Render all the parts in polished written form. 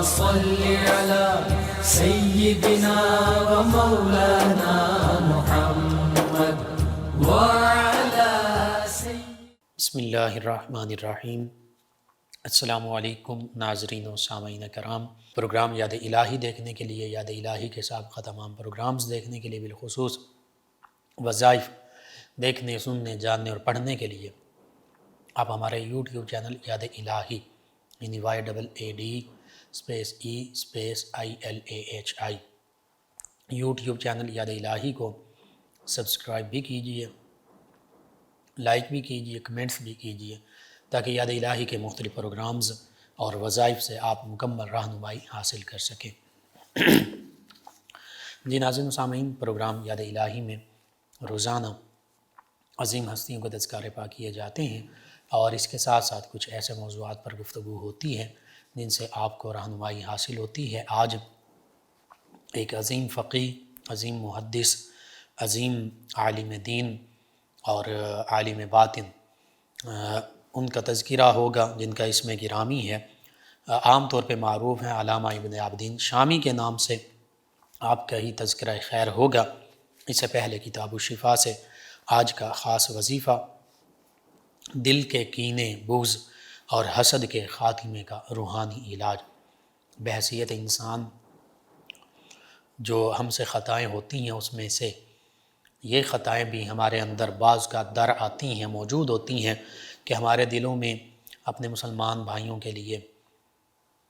صل على سيدنا ومولانا محمد وعلى بسم اللہ الرحمن الرحیم۔ السلام علیکم ناظرین و سامعین کرام۔ پروگرام یاد الہی دیکھنے کے لیے، یاد الہی کے سابقہ تمام پروگرامز دیکھنے کے لیے، بالخصوص وظائف دیکھنے، سننے، جاننے اور پڑھنے کے لیے آپ ہمارے یوٹیوب چینل یاد الہی یعنی YADE_EILAHI یوٹیوب چینل یاد الہی کو سبسکرائب بھی کیجئے، لائک بھی کیجئے، کمنٹس بھی کیجئے، تاکہ یاد الہی کے مختلف پروگرامز اور وظائف سے آپ مکمل رہنمائی حاصل کر سکیں۔ جی ناظرین و سامعین، پروگرام یاد الہی میں روزانہ عظیم ہستیوں کا تذکرہ پاک کیے جاتے ہیں، اور اس کے ساتھ ساتھ کچھ ایسے موضوعات پر گفتگو ہوتی ہے جن سے آپ کو رہنمائی حاصل ہوتی ہے۔ آج ایک عظیم فقیہ، عظیم محدث، عظیم عالم دین اور عالم باطن ان کا تذکرہ ہوگا، جن کا اسم گرامی ہے، عام طور پہ معروف ہیں علامہ ابن عابدین شامی کے نام سے آپ کا ہی تذکرہ خیر ہوگا۔ اس سے پہلے کتاب الشفا سے آج کا خاص وظیفہ دل کے کینے، بغض اور حسد کے خاتمے کا روحانی علاج۔ بحیثیت انسان جو ہم سے خطائیں ہوتی ہیں، اس میں سے یہ خطائیں بھی ہمارے اندر بعض کا در آتی ہیں، موجود ہوتی ہیں کہ ہمارے دلوں میں اپنے مسلمان بھائیوں کے لیے،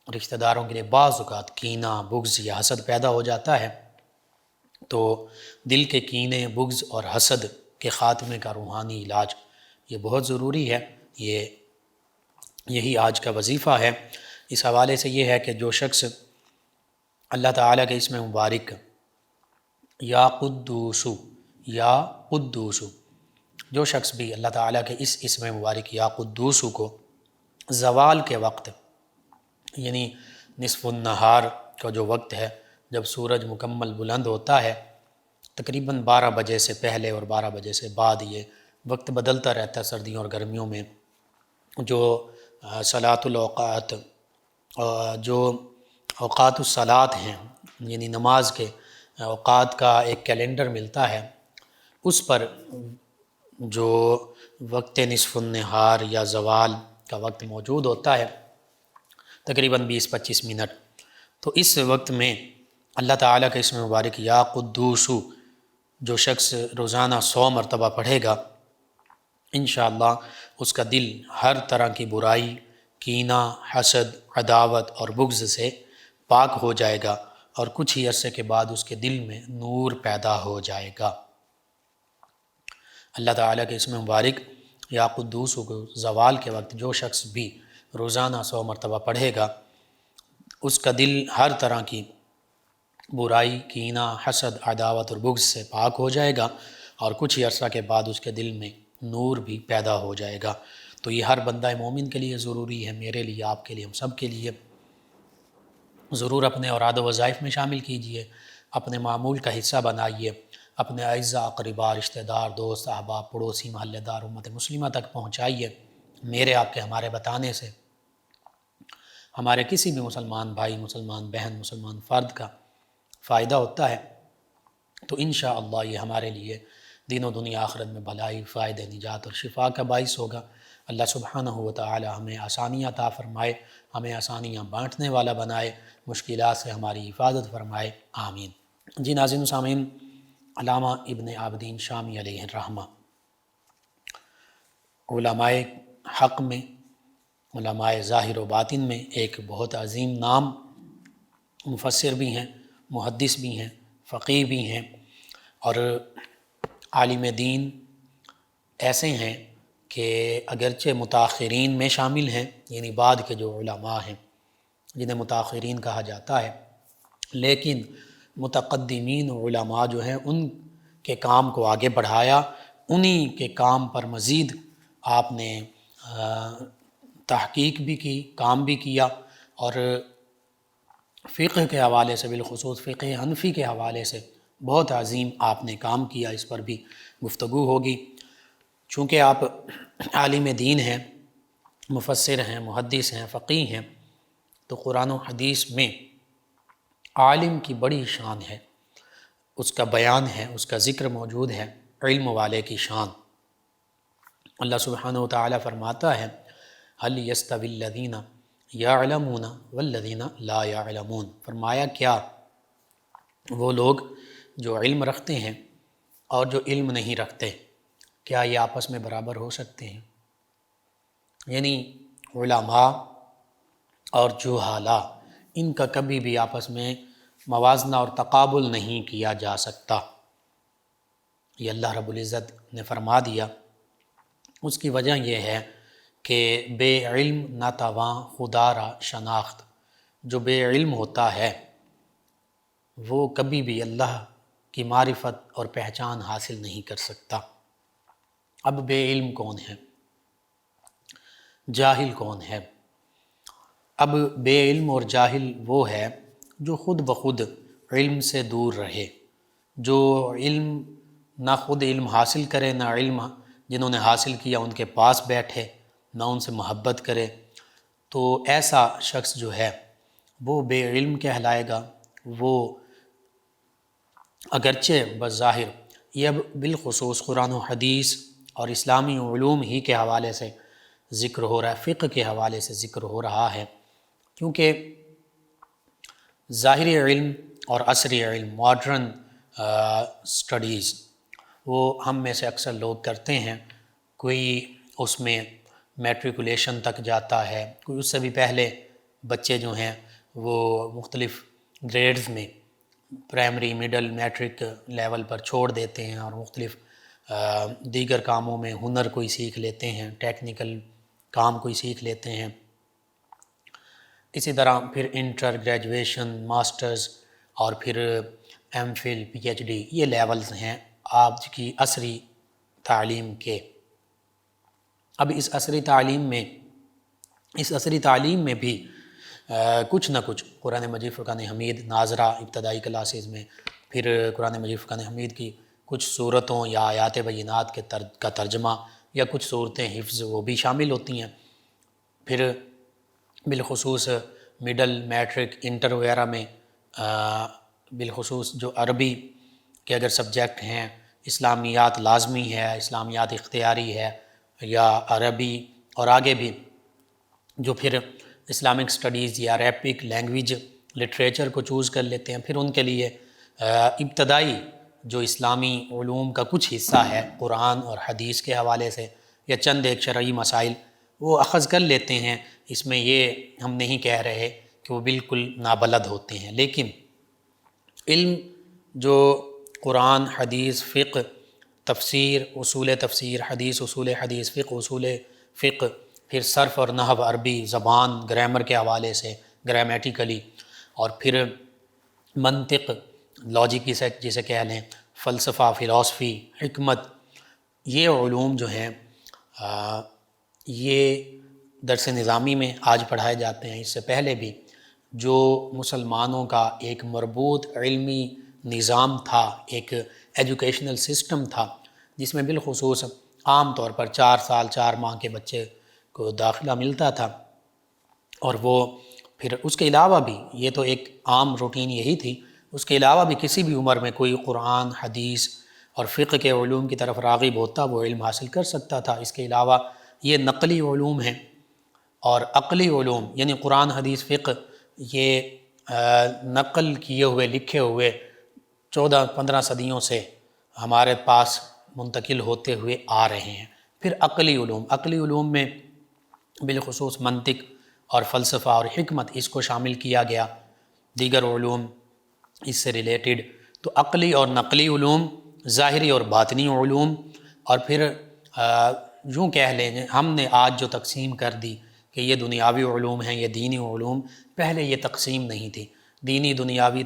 رشتہ داروں کے لیے بعض اوقات کینہ، بغض یا حسد پیدا ہو جاتا ہے۔ تو دل کے کینے، بغض اور حسد کے خاتمے کا روحانی علاج یہ بہت ضروری ہے، یہی آج کا وظیفہ ہے۔ اس حوالے سے یہ ہے کہ جو شخص اللہ تعالیٰ کے اسم مبارک یا قدوس، جو شخص بھی اللہ تعالیٰ کے اس اسم مبارک یا قدوس کو زوال کے وقت یعنی نصف النہار کا جو وقت ہے، جب سورج مکمل بلند ہوتا ہے، تقریباً 12 بجے سے پہلے اور 12 بجے سے بعد، یہ وقت بدلتا رہتا ہے سردیوں اور گرمیوں میں، جو صلاۃ الاوقات، جو اوقات الصلاۃ ہیں یعنی نماز کے اوقات کا ایک کیلنڈر ملتا ہے، اس پر جو وقت نصف النہار یا زوال کا وقت موجود ہوتا ہے، تقریباً 20-25 منٹ، تو اس وقت میں اللہ تعالیٰ کے اسم مبارک یا قدوس جو شخص روزانہ 100 مرتبہ پڑھے گا، انشاءاللہ اس کا دل ہر طرح کی برائی، کینہ، حسد، عداوت اور بغض سے پاک ہو جائے گا، اور کچھ ہی عرصے کے بعد اس کے دل میں نور پیدا ہو جائے گا۔ اللہ تعالیٰ کے اسم مبارک یا قدوس کو زوال کے وقت جو شخص بھی روزانہ 100 مرتبہ پڑھے گا، اس کا دل ہر طرح کی برائی، کینہ، حسد، عداوت اور بغض سے پاک ہو جائے گا، اور کچھ ہی عرصہ کے بعد اس کے دل میں نور بھی پیدا ہو جائے گا۔ تو یہ ہر بندہ مومن کے لیے ضروری ہے، میرے لیے، آپ کے لیے، ہم سب کے لیے۔ ضرور اپنے اوراد و وظائف میں شامل کیجئے، اپنے معمول کا حصہ بنائیے، اپنے اعزاء، اقرباء، رشتہ دار، دوست، احباب، پڑوسی، محلہ دار، امت مسلمہ تک پہنچائیے۔ میرے، آپ کے، ہمارے بتانے سے ہمارے کسی بھی مسلمان بھائی، مسلمان بہن، مسلمان فرد کا فائدہ ہوتا ہے، تو انشاءاللہ یہ ہمارے لیے دین و دنیا آخرت میں بھلائی، فائدہ، نجات اور شفا کا باعث ہوگا۔ اللہ سبحانہ و تعالی ہمیں آسانیاں عطا فرمائے، ہمیں آسانیاں بانٹنے والا بنائے، مشکلات سے ہماری حفاظت فرمائے، آمین۔ جی ناظرین و سامعین، علامہ ابن عابدین شامی علیہ الرحمہ علماء حق میں، علماء ظاہر و باطن میں ایک بہت عظیم نام، مفسر بھی ہیں، محدث بھی ہیں، فقیہ بھی ہیں، اور عالم دین ایسے ہیں کہ اگرچہ متاخرین میں شامل ہیں، یعنی بعد کے جو علماء ہیں جنہیں متاخرین کہا جاتا ہے، لیکن متقدمین علماء جو ہیں ان کے کام کو آگے بڑھایا، انہی کے کام پر مزید آپ نے تحقیق بھی کی، کام بھی کیا، اور فقہ کے حوالے سے، بالخصوص فقہ حنفی کے حوالے سے بہت عظیم آپ نے کام کیا۔ اس پر بھی گفتگو ہوگی۔ چونکہ آپ عالم دین ہیں، مفسر ہیں، محدث ہیں، فقیہ ہیں، تو قرآن و حدیث میں عالم کی بڑی شان ہے، اس کا بیان ہے، اس کا ذکر موجود ہے، علم والے کی شان۔ اللہ سبحانہ و تعالیٰ فرماتا ہے هل يستوي الذين يعلمون والذين لا يعلمون، فرمایا کیا وہ لوگ جو علم رکھتے ہیں اور جو علم نہیں رکھتے، کیا یہ آپس میں برابر ہو سکتے ہیں؟ یعنی علماء اور جہالا ان کا کبھی بھی آپس میں موازنہ اور تقابل نہیں کیا جا سکتا، یہ اللہ رب العزت نے فرما دیا۔ اس کی وجہ یہ ہے کہ بے علم نہ تواں خدا را شناخت، جو بے علم ہوتا ہے وہ کبھی بھی اللہ کی معرفت اور پہچان حاصل نہیں کر سکتا۔ اب بے علم کون ہے؟ جاہل کون ہے؟ اب بے علم اور جاہل وہ ہے جو خود بخود علم سے دور رہے، جو علم نہ خود علم حاصل کرے، نہ علم جنہوں نے حاصل کیا ان کے پاس بیٹھے، نہ ان سے محبت کرے، تو ایسا شخص جو ہے وہ بے علم کہلائے گا۔ وہ اگرچہ بظاہر یہ اب بالخصوص قرآن و حدیث اور اسلامی علوم ہی کے حوالے سے ذکر ہو رہا ہے، فقہ کے حوالے سے ذکر ہو رہا ہے، کیونکہ ظاہری علم اور عصری علم، ماڈرن سٹڈیز، وہ ہم میں سے اکثر لوگ کرتے ہیں۔ کوئی اس میں میٹریکولیشن تک جاتا ہے، کوئی اس سے بھی پہلے بچے جو ہیں وہ مختلف گریڈز میں پرائمری، مڈل، میٹرک لیول پر چھوڑ دیتے ہیں اور مختلف دیگر کاموں میں ہنر کوئی سیکھ لیتے ہیں، ٹیکنیکل کام کوئی سیکھ لیتے ہیں۔ اسی طرح پھر انٹر، گریجویشن، ماسٹرز اور پھر M Phil, P H D, یہ لیولز ہیں آج کی عصری تعلیم کے۔ اب اس عصری تعلیم میں بھی کچھ نہ کچھ قرآن مجید فرقان حمید ناظرہ ابتدائی کلاسز میں، پھر قرآن مجید فرقان حمید کی کچھ صورتوں یا آیات بینات کا ترجمہ یا کچھ صورتیں حفظ وہ بھی شامل ہوتی ہیں۔ پھر بالخصوص مڈل، میٹرک، انٹر وغیرہ میں بالخصوص جو عربی کے اگر سبجیکٹ ہیں، اسلامیات لازمی ہے، اسلامیات اختیاری ہے، یا عربی اور آگے بھی جو پھر اسلامک سٹڈیز یا عربک لینگویج لٹریچر کو چوز کر لیتے ہیں، پھر ان کے لیے ابتدائی جو اسلامی علوم کا کچھ حصہ ہے قرآن اور حدیث کے حوالے سے یا چند ایک شرعی مسائل وہ اخذ کر لیتے ہیں۔ اس میں یہ ہم نہیں کہہ رہے کہ وہ بالکل نابلد ہوتے ہیں، لیکن علم جو قرآن، حدیث، فقہ، تفسیر، اصول تفسیر، حدیث، اصول حدیث، فقہ، اصول فقہ، پھر صرف اور نحو، عربی زبان، گرامر کے حوالے سے گرامیٹیکلی، اور پھر منطق، لاجک جسے کہہ لیں، فلسفہ، فلاسفی، حکمت، یہ علوم جو ہیں یہ درس نظامی میں آج پڑھائے جاتے ہیں۔ اس سے پہلے بھی جو مسلمانوں کا ایک مربوط علمی نظام تھا، ایک ایجوکیشنل سسٹم تھا، جس میں بالخصوص عام طور پر 4 سال 4 ماہ کے بچے کو داخلہ ملتا تھا، اور وہ پھر اس کے علاوہ بھی، یہ تو ایک عام روٹین یہی تھی، اس کے علاوہ بھی کسی بھی عمر میں کوئی قرآن، حدیث اور فقہ کے علوم کی طرف راغب ہوتا وہ علم حاصل کر سکتا تھا۔ اس کے علاوہ یہ نقلی علوم ہیں، اور عقلی علوم یعنی قرآن، حدیث، فقہ، یہ نقل کیے ہوئے، لکھے ہوئے 14-15 صدیوں سے ہمارے پاس منتقل ہوتے ہوئے آ رہے ہیں۔ پھر عقلی علوم میں بالخصوص منطق اور فلسفہ اور حکمت، اس کو شامل کیا گیا، دیگر علوم اس سے ریلیٹڈ۔ تو عقلی اور نقلی علوم، ظاہری اور باطنی علوم، اور پھر یوں کہہ لیں ہم نے آج جو تقسیم کر دی کہ یہ دنیاوی علوم ہیں، یہ دینی علوم، پہلے یہ تقسیم نہیں تھی، دینی دنیاوی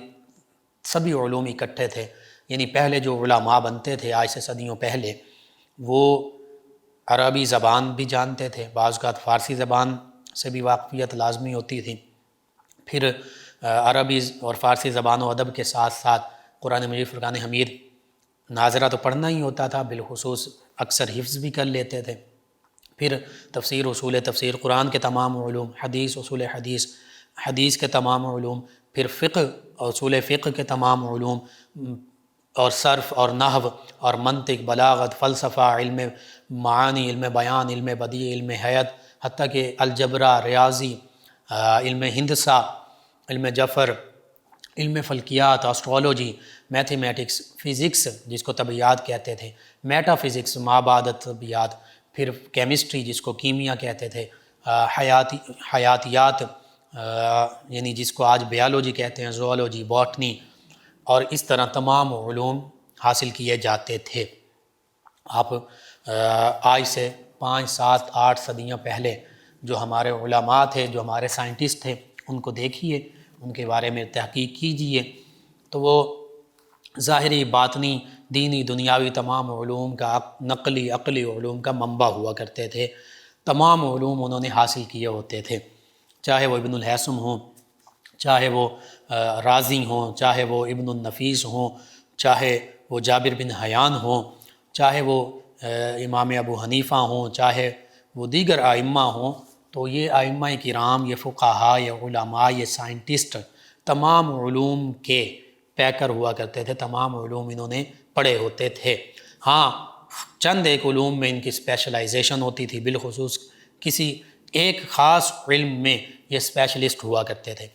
سبھی علوم اکٹھے تھے۔ یعنی پہلے جو علماء بنتے تھے آج سے صدیوں پہلے، وہ عربی زبان بھی جانتے تھے، بعض اوقات فارسی زبان سے بھی واقفیت لازمی ہوتی تھی، پھر عربی اور فارسی زبان و ادب کے ساتھ ساتھ قرآن مجید فرقان حمید ناظرہ تو پڑھنا ہی ہوتا تھا، بالخصوص اکثر حفظ بھی کر لیتے تھے، پھر تفسیر، اصول تفسیر، قرآن کے تمام علوم، حدیث، اصول حدیث، حدیث کے تمام علوم، پھر فقہ، اصول فقہ کے تمام علوم، اور صرف اور نحو اور منطق، بلاغت، فلسفہ، علم معانی، علم بیان، علم بدیع، علم حیت، حتیٰ کہ الجبرا، ریاضی، علم ہندسہ، علم جفر، علم فلکیات، اسٹرالوجی، میتھمیٹکس، فزکس جس کو طبیعیات کہتے تھے، میٹا فزکس مابعد طبیعیات، پھر کیمسٹری جس کو کیمیا کہتے تھے، حیاتیات یعنی جس کو آج بیالوجی کہتے ہیں، زوالوجی، باٹنی، اور اس طرح تمام علوم حاصل کیے جاتے تھے۔ آپ آج سے 5، 7، 8 صدیاں پہلے جو ہمارے علماء تھے، جو ہمارے سائنٹسٹ تھے، ان کو دیکھیے، ان کے بارے میں تحقیق کیجئے، تو وہ ظاہری، باطنی، دینی، دنیاوی تمام علوم کا، نقلی، عقلی علوم کا منبع ہوا کرتے تھے۔ تمام علوم انہوں نے حاصل کیے ہوتے تھے، چاہے وہ ابن الہیثم ہوں، چاہے وہ رازی ہوں، چاہے وہ ابن النفیس ہوں، چاہے وہ جابر بن حیان ہوں، چاہے وہ امام ابو حنیفہ ہوں، چاہے وہ دیگر ائمہ ہوں۔ تو یہ ائمہ کرام، یہ فقہاء، یہ علماء، یہ سائنٹسٹ تمام علوم کے پیکر ہوا کرتے تھے، تمام علوم انہوں نے پڑھے ہوتے تھے۔ ہاں، چند ایک علوم میں ان کی اسپیشلائزیشن ہوتی تھی، بالخصوص کسی ایک خاص علم میں یہ اسپیشلسٹ ہوا کرتے تھے۔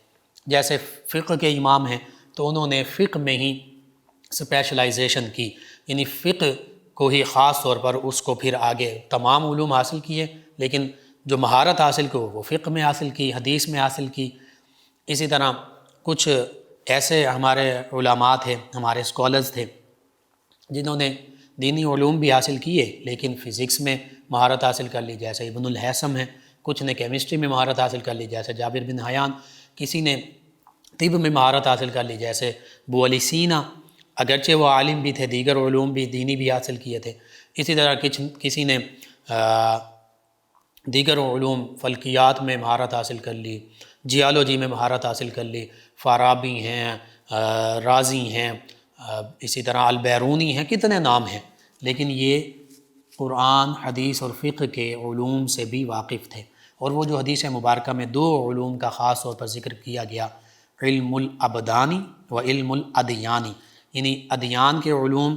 جیسے فقہ کے امام ہیں تو انہوں نے فقہ میں ہی اسپیشلائزیشن کی، یعنی فقہ کو ہی خاص طور پر اس کو پھر آگے تمام علوم حاصل کیے، لیکن جو مہارت حاصل کی وہ فقہ میں حاصل کی، حدیث میں حاصل کی۔ اسی طرح کچھ ایسے ہمارے علماء تھے، ہمارے اسکالرز تھے، جنہوں نے دینی علوم بھی حاصل کیے لیکن فزکس میں مہارت حاصل کر لی، جیسے ابن الہیثم ہیں۔ کچھ نے کیمسٹری میں مہارت حاصل کر لی، جیسے جابر بن حیان۔ کسی نے طب میں مہارت حاصل کر لی، جیسے ابو علی سینا، اگرچہ وہ عالم بھی تھے، دیگر علوم بھی دینی بھی حاصل کیے تھے۔ اسی طرح کسی نے دیگر علوم فلکیات میں مہارت حاصل کر لی، جیالوجی میں مہارت حاصل کر لی، فارابی ہیں، رازی ہیں، اسی طرح البیرونی ہیں، کتنے نام ہیں، لیکن یہ قرآن، حدیث اور فقہ کے علوم سے بھی واقف تھے۔ اور وہ جو حدیث مبارکہ میں 2 علوم کا خاص طور پر ذکر کیا گیا، علم الابدانی و علم الادیانی، یعنی ادیان کے علوم۔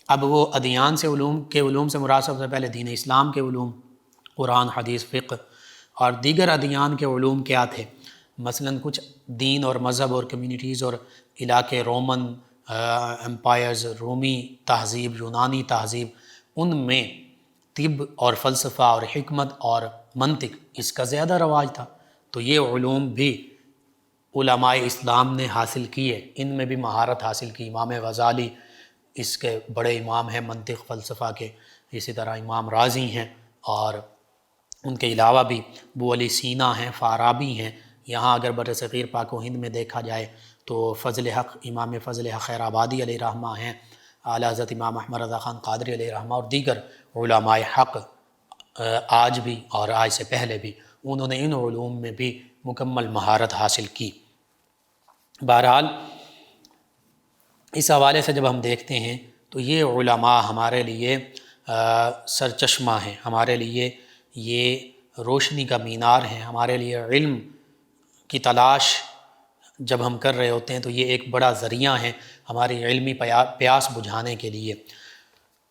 اب وہ ادیان سے علوم سے مراد سب سے پہلے دین اسلام کے علوم، قرآن، حدیث، فقہ، اور دیگر ادیان کے علوم کیا تھے؟ مثلاً کچھ دین اور مذہب اور کمیونٹیز اور علاقے، رومن امپائرز، رومی تہذیب، یونانی تہذیب، ان میں طب اور فلسفہ اور حکمت اور منطق اس کا زیادہ رواج تھا۔ تو یہ علوم بھی علماء اسلام نے حاصل کیے، ان میں بھی مہارت حاصل کی۔ امام غزالی اس کے بڑے امام ہیں منطق، فلسفہ کے، اسی طرح امام رازی ہیں، اور ان کے علاوہ بھی ابو علی سینا ہیں، فارابی ہیں۔ یہاں اگر بر صغیر پاک و ہند میں دیکھا جائے تو فضل حق، امام فضل حق خیر آبادی علیہ رحمہ ہیں، اعلیٰ حضرت امام احمد رضا خان قادری علیہ رحمہ، اور دیگر علماء حق آج بھی اور آج سے پہلے بھی، انہوں نے ان علوم میں بھی مکمل مہارت حاصل کی۔ بہرحال اس حوالے سے جب ہم دیکھتے ہیں تو یہ علماء ہمارے لیے سرچشمہ ہیں، ہمارے لیے یہ روشنی کا مینار ہیں، ہمارے لیے علم کی تلاش جب ہم کر رہے ہوتے ہیں تو یہ ایک بڑا ذریعہ ہے ہماری علمی پیاس بجھانے کے لیے۔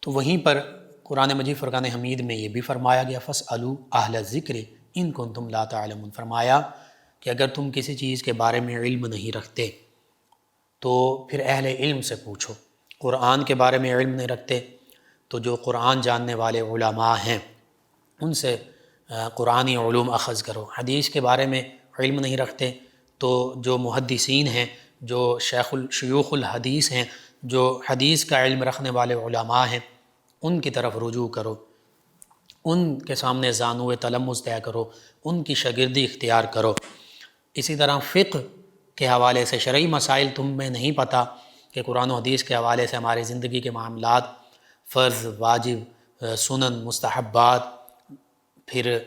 تو وہیں پر قرآن مجید فرقان حمید میں یہ بھی فرمایا گیا، فَاسْأَلُوا أَهْلَ الذِّكْرِ إِن كُنتُمْ لَا تَعْلَمُونَ، فرمایا کہ اگر تم کسی چیز کے بارے میں علم نہیں رکھتے تو پھر اہل علم سے پوچھو۔ قرآن کے بارے میں علم نہیں رکھتے تو جو قرآن جاننے والے علماء ہیں ان سے قرآنی علوم اخذ کرو۔ حدیث کے بارے میں علم نہیں رکھتے تو جو محدثین ہیں، جو شیوخ الحدیث ہیں، جو حدیث کا علم رکھنے والے علماء ہیں، ان کی طرف رجوع کرو، ان کے سامنے زانو تلمذ طے کرو، ان کی شاگردی اختیار کرو۔ اسی طرح فقہ کے حوالے سے شرعی مسائل تم میں نہیں پتہ کہ قرآن و حدیث کے حوالے سے ہماری زندگی کے معاملات، فرض، واجب، سنن، مستحبات، پھر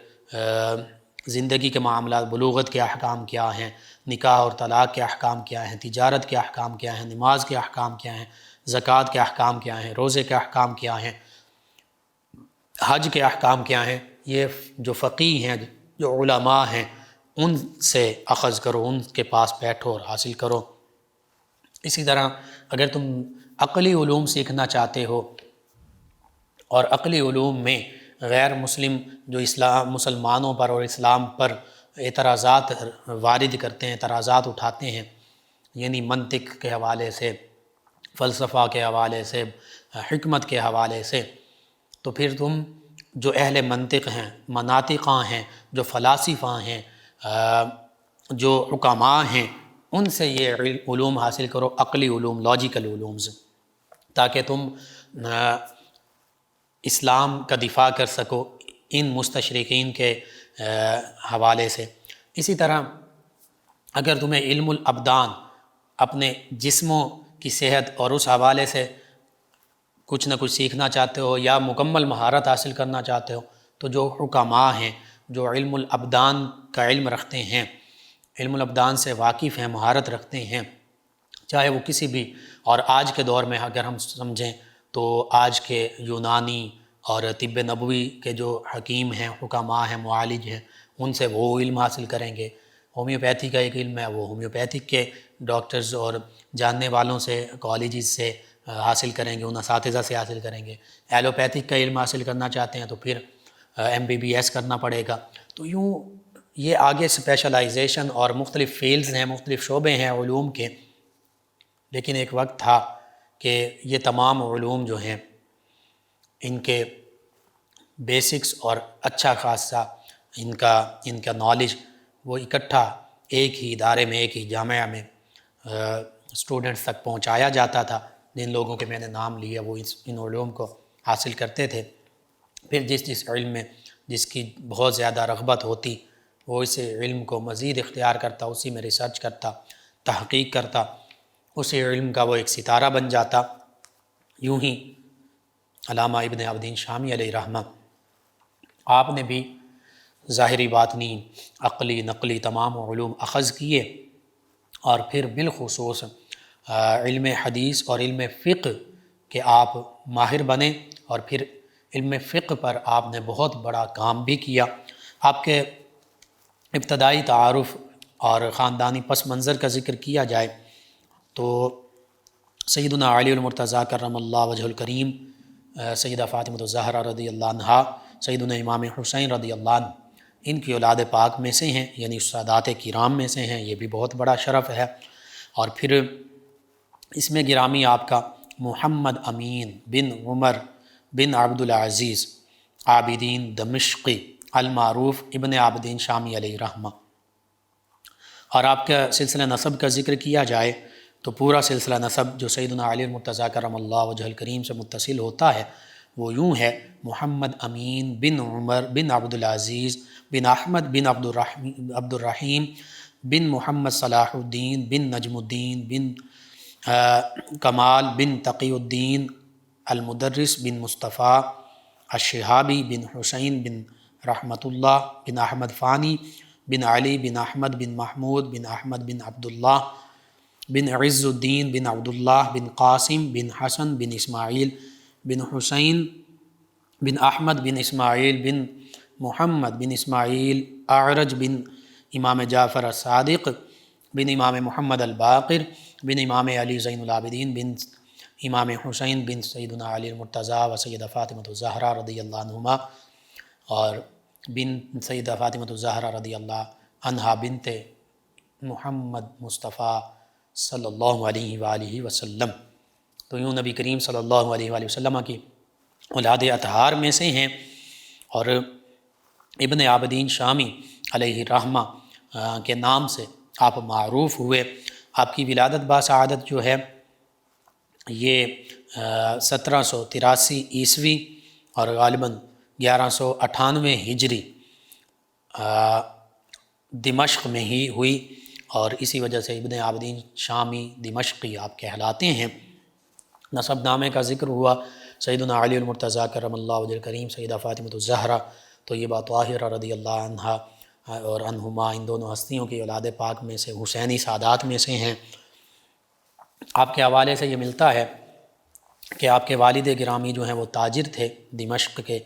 زندگی کے معاملات، بلوغت کے احکام کیا ہیں، نکاح اور طلاق کے احکام کیا ہیں، تجارت کے احکام کیا ہیں، نماز کے احکام کیا ہیں، زکوٰۃ کے احکام کیا ہیں، روزے کے احکام کیا ہیں، حج کے احکام کیا ہیں، یہ جو فقیہ ہیں، جو علماء ہیں، ان سے اخذ کرو، ان کے پاس بیٹھو اور حاصل کرو۔ اسی طرح اگر تم عقلی علوم سیکھنا چاہتے ہو اور عقلی علوم میں غیر مسلم جو مسلمانوں پر اور اسلام پر اعتراضات وارد کرتے ہیں، اعتراضات اٹھاتے ہیں، یعنی منطق کے حوالے سے، فلسفہ کے حوالے سے، حکمت کے حوالے سے، تو پھر تم جو اہل منطق ہیں، مناطقاں ہیں، جو فلاسفہ ہیں، جو حکماء ہیں، ان سے یہ علوم حاصل کرو، عقلی علوم، لاجیکل علومز، تاکہ تم اسلام کا دفاع کر سکو ان مستشرقین کے حوالے سے۔ اسی طرح اگر تمہیں علم الابدان، اپنے جسموں کی صحت اور اس حوالے سے کچھ نہ کچھ سیکھنا چاہتے ہو یا مکمل مہارت حاصل کرنا چاہتے ہو، تو جو حکماء ہیں، جو علم الابدان کا علم رکھتے ہیں، علم الابدان سے واقف ہیں، مہارت رکھتے ہیں، چاہے وہ کسی بھی، اور آج کے دور میں اگر ہم سمجھیں تو آج کے یونانی اور طب نبوی کے جو حکیم ہیں، حکماء ہیں، معالج ہیں، ان سے وہ علم حاصل کریں گے۔ ہومیوپیتھی کا ایک علم ہے، وہ ہومیوپیتھک کے ڈاکٹرز اور جاننے والوں سے، کالجز سے حاصل کریں گے، ان اساتذہ سے حاصل کریں گے۔ ایلوپیتھک کا علم حاصل کرنا چاہتے ہیں تو پھر MBBS کرنا پڑے گا۔ تو یوں یہ آگے اسپیشلائزیشن اور مختلف فیلڈز ہیں، مختلف شعبے ہیں علوم کے، لیکن ایک وقت تھا کہ یہ تمام علوم جو ہیں ان کے بیسکس اور اچھا خاصا ان کا نالج وہ اکٹھا ایک ہی ادارے میں، ایک ہی جامعہ میں اسٹوڈنٹس تک پہنچایا جاتا تھا۔ جن لوگوں کے میں نے نام لیا وہ ان علوم کو حاصل کرتے تھے۔ پھر جس علم میں جس کی بہت زیادہ رغبت ہوتی، وہ اس علم کو مزید اختیار کرتا، اسی میں ریسرچ کرتا، تحقیق کرتا، اسی علم کا وہ ایک ستارہ بن جاتا۔ یوں ہی علامہ ابن عابدین شامی علیہ رحمہ، آپ نے بھی ظاہری باطنی، عقلی، نقلی تمام علوم اخذ کیے، اور پھر بالخصوص علم حدیث اور علم فقہ کے آپ ماہر بنے، اور پھر علم فقہ پر آپ نے بہت بڑا کام بھی کیا۔ آپ کے ابتدائی تعارف اور خاندانی پس منظر کا ذکر کیا جائے تو سیدنا علی المرتضیٰ کرم اللہ وجہ الکریم، سیدہ فاطمہ الزہرا رضی اللہ عنہا، سیدنا امام حسین رضی اللہ عنہ، ان کی اولاد پاک میں سے ہیں، یعنی سادات کرام میں سے ہیں، یہ بھی بہت بڑا شرف ہے۔ اور پھر اس میں گرامی آپ کا محمد امین بن عمر بن عبدالعزیز عابدین دمشقی المعروف ابن عابدین شامی علیہ رحمہ۔ اور آپ کا سلسلہ نسب کا ذکر کیا جائے تو پورا سلسلہ نسب جو سیدنا علی المرتضیٰ کرم اللہ وجہ الکریم سے متصل ہوتا ہے وہ یوں ہے: محمد امین بن عمر بن عبدالعزیز بن احمد بن عبدالرحیم بن محمد صلاح الدین بن نجم الدین بن کمال بن تقی الدین المدرس بن مصطفیٰ الشہابی بن حسین بن رحمت اللہ بن احمد فانی بن علی بن احمد بن محمود بن احمد بن عبداللہ بن عز الدین بن عبداللہ بن قاسم بن حسن بن اسماعیل بن حسین بن احمد بن اسماعیل بن محمد بن اسماعیل اعرج بن امام جعفر الصادق بن امام محمد الباقر بن امام علی زین العابدین بن امام حسین بن سیدنا علی المرتضیٰ و سیدہ فاطمہ الزہرا رضی اللہ عنہما، اور بن سیدہ فاطمہ الزہرا رضی اللہ عنہا بنت محمد مصطفیٰ صلی اللہ علیہ وآلہ وسلم۔ تو یوں نبی کریم صلی اللہ علیہ وآلہ وسلم کی اولاد اطہار میں سے ہیں، اور ابن عابدین شامی علیہ رحمہ کے نام سے آپ معروف ہوئے۔ آپ کی ولادت باسعادت جو ہے یہ 1783 عیسوی اور غالباً 1198 ہجری دمشق میں ہی ہوئی، اور اسی وجہ سے ابن عابدین شامی دمشقی آپ کہلاتے ہیں۔ نسب نامے کا ذکر ہوا، سیدنا علی المرتضیٰ کرم اللہ وجہ الکریم، سیدہ فاطمہ الزہرا طیبہ طاہرہ رضی اللہ عنہا اور عنہما، ان دونوں ہستیوں کی اولاد پاک میں سے، حسینی سادات میں سے ہیں۔ آپ کے حوالے سے یہ ملتا ہے کہ آپ کے والد گرامی جو ہیں وہ تاجر تھے، دمشق کے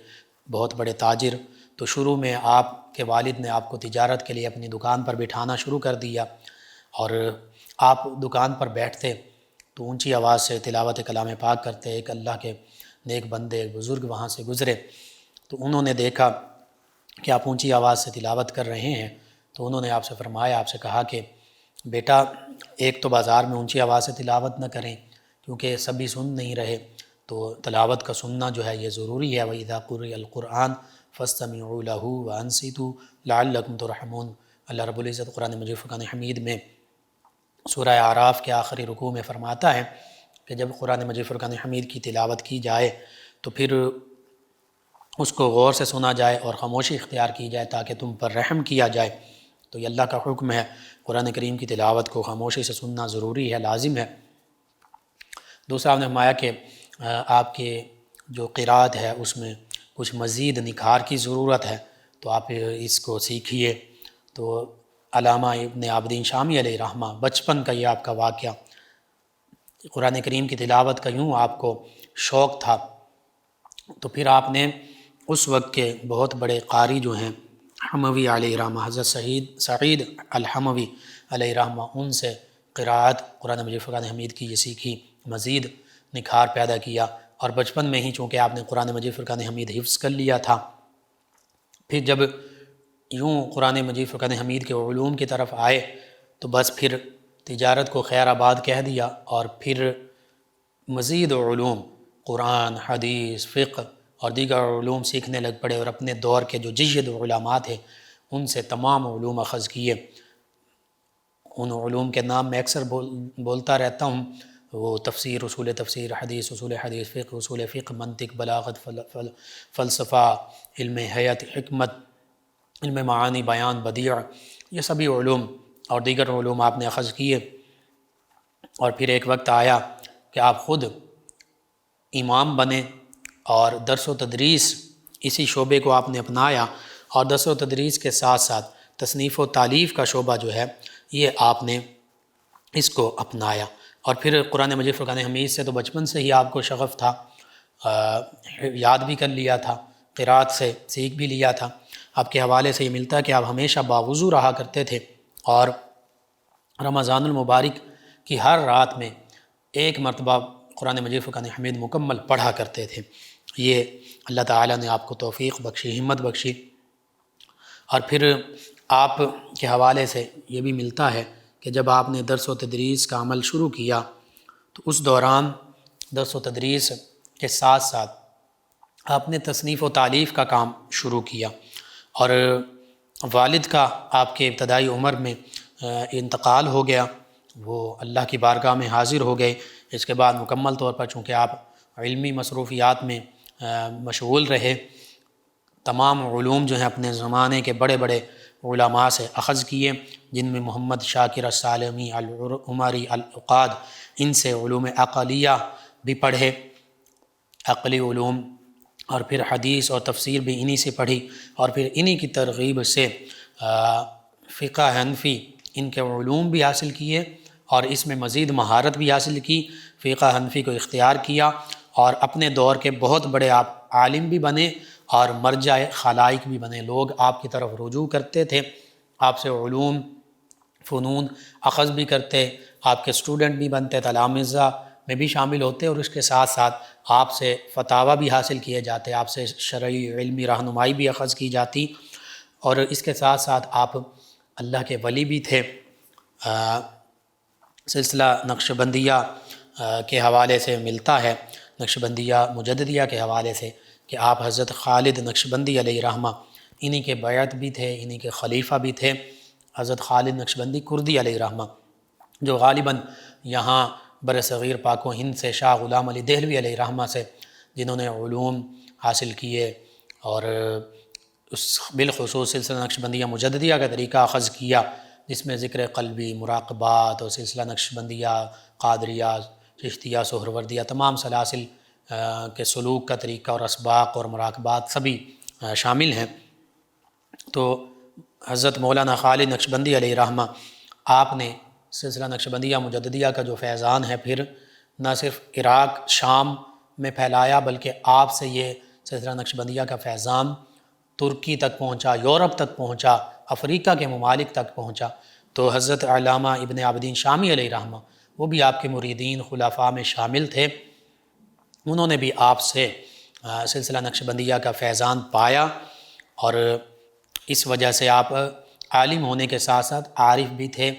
بہت بڑے تاجر، تو شروع میں آپ کے والد نے آپ کو تجارت کے لیے اپنی دکان پر بٹھانا شروع کر دیا، اور آپ دکان پر بیٹھتے تو اونچی آواز سے تلاوت کلام پاک کرتے۔ ایک اللہ کے نیک بندے، ایک بزرگ وہاں سے گزرے، تو انہوں نے دیکھا کہ آپ اونچی آواز سے تلاوت کر رہے ہیں، تو انہوں نے آپ سے فرمایا، آپ سے کہا کہ بیٹا، ایک تو بازار میں اونچی آواز سے تلاوت نہ کریں کیونکہ سبھی سن نہیں رہے، تو تلاوت کا سننا جو ہے یہ ضروری ہے۔ وَإِذَا قُرِئَ الْقُرْآنُ فَاسْتَمِعُوا لَهُ وَأَنصِتُوا لَعَلَّكُمْ تُرْحَمُونَ۔ اللہ رب العزت قرآن مجید فرقان حمید میں سورہ اعراف کے آخری رکوع میں فرماتا ہے کہ جب قرآن مجید فرقان حمید کی تلاوت کی جائے تو پھر اس کو غور سے سنا جائے اور خاموشی اختیار کی جائے تاکہ تم پر رحم کیا جائے۔ تو یہ اللہ کا حکم ہے، قرآن کریم کی تلاوت کو خاموشی سے سننا ضروری ہے، لازم ہے۔ دوسرا آپ نے فرمایا کہ آپ کے جو قرات ہے اس میں کچھ مزید نکھار کی ضرورت ہے، تو آپ اس کو سیکھیے۔ تو علامہ ابن عابدین شامی علیہ رحمہ، بچپن کا یہ آپ کا واقعہ، قرآن کریم کی تلاوت کا یوں آپ کو شوق تھا، تو پھر آپ نے اس وقت کے بہت بڑے قاری جو ہیں حموی علیہ رحمہ، حضرت سعید الحموی علیہ رحمہ، ان سے قراءت قرآن مجید فرقان حمید کی یہ سیکھی، مزید نکھار پیدا کیا، اور بچپن میں ہی چونکہ آپ نے قرآن مجید فرقان حمید حفظ کر لیا تھا، پھر جب یوں قرآن مجید فرقان حمید کے علوم کی طرف آئے تو بس پھر تجارت کو خیر آباد کہہ دیا، اور پھر مزید علوم قرآن، حدیث، فقہ اور دیگر علوم سیکھنے لگ پڑے، اور اپنے دور کے جو جید علماء تھے ان سے تمام علوم اخذ کیے۔ ان علوم کے نام میں اکثر بولتا رہتا ہوں، وہ تفسیر، اصول تفسیر، حدیث، اصول حدیث، فقہ، اصول فقہ، منطق، بلاغت، فلسفہ، علم حیات، حکمت، علم معانی، بیان، بدیع، یہ سبھی علوم اور دیگر علوم آپ نے اخذ کیے۔ اور پھر ایک وقت آیا کہ آپ خود امام بنے، اور درس و تدریس اسی شعبے کو آپ نے اپنایا، اور درس و تدریس کے ساتھ ساتھ تصنیف و تالیف کا شعبہ جو ہے یہ آپ نے اس کو اپنایا۔ اور پھر قرآن مجید فرقان حمید سے تو بچپن سے ہی آپ کو شغف تھا، یاد بھی کر لیا تھا، قرات سے سیکھ بھی لیا تھا۔ آپ کے حوالے سے یہ ملتا ہے کہ آپ ہمیشہ باوضو رہا کرتے تھے، اور رمضان المبارک کی ہر رات میں ایک مرتبہ قرآن مجید فرقان حمید مکمل پڑھا کرتے تھے۔ یہ اللہ تعالیٰ نے آپ کو توفیق بخشی، ہمت بخشی۔ اور پھر آپ کے حوالے سے یہ بھی ملتا ہے کہ جب آپ نے درس و تدریس کا عمل شروع کیا تو اس دوران درس و تدریس کے ساتھ ساتھ آپ نے تصنیف و تالیف کا کام شروع کیا، اور والد کا آپ کے ابتدائی عمر میں انتقال ہو گیا، وہ اللہ کی بارگاہ میں حاضر ہو گئے۔ اس کے بعد مکمل طور پر چونکہ آپ علمی مصروفیات میں مشغول رہے، تمام علوم جو ہیں اپنے زمانے کے بڑے بڑے علماء سے اخذ کیے، جن میں محمد شاکر السالمی، العمری، العقاد، ان سے علوم عقلیہ بھی پڑھے، عقلی علوم، اور پھر حدیث اور تفسیر بھی انہی سے پڑھی، اور پھر انہی کی ترغیب سے فقہ حنفی ان کے علوم بھی حاصل کیے، اور اس میں مزید مہارت بھی حاصل کی، فقہ حنفی کو اختیار کیا، اور اپنے دور کے بہت بڑے آپ عالم بھی بنے اور مرجع خلائق بھی بنے۔ لوگ آپ کی طرف رجوع کرتے تھے، آپ سے علوم، فنون اخذ بھی کرتے، آپ کے اسٹوڈنٹ بھی بنتے، تلامذہ میں بھی شامل ہوتے، اور اس کے ساتھ ساتھ آپ سے فتاوی بھی حاصل کیے جاتے، آپ سے شرعی علمی رہنمائی بھی اخذ کی جاتی، اور اس کے ساتھ ساتھ آپ اللہ کے ولی بھی تھے۔ سلسلہ نقشبندیہ کے حوالے سے ملتا ہے، نقشبندیہ مجددیہ کے حوالے سے، کہ آپ حضرت خالد نقشبندی علیہ رحمہ انہی کے بیعت بھی تھے، انہی کے خلیفہ بھی تھے، حضرت خالد نقشبندی کردی علیہ رحمہ، جو غالباً یہاں بر صغیر پاک و ہند سے شاہ غلام علی دہلوی علیہ رحمہ سے جنہوں نے علوم حاصل کیے، اور اس بالخصوص سلسلہ نقشبندیہ مجددیہ کا طریقہ اخذ کیا، جس میں ذکر قلبی، مراقبات، اور سلسلہ نقشبندیہ، قادریہ، چشتیہ، سہروردیہ، تمام سلاسل کے سلوک کا طریقہ اور اسباق اور مراقبات سبھی شامل ہیں۔ تو حضرت مولانا خالد نقشبندی علیہ رحمہ، آپ نے سلسلہ نقشبندیہ مجددیہ کا جو فیضان ہے پھر نہ صرف عراق، شام میں پھیلایا، بلکہ آپ سے یہ سلسلہ نقشبندیہ کا فیضان ترکی تک پہنچا، یورپ تک پہنچا، افریقہ کے ممالک تک پہنچا، تو حضرت علامہ ابن عابدین شامی علیہ رحمہ وہ بھی آپ کے مریدین خلفاء میں شامل تھے۔ انہوں نے بھی آپ سے سلسلہ نقشبندیہ کا فیضان پایا، اور اس وجہ سے آپ عالم ہونے کے ساتھ ساتھ عارف بھی تھے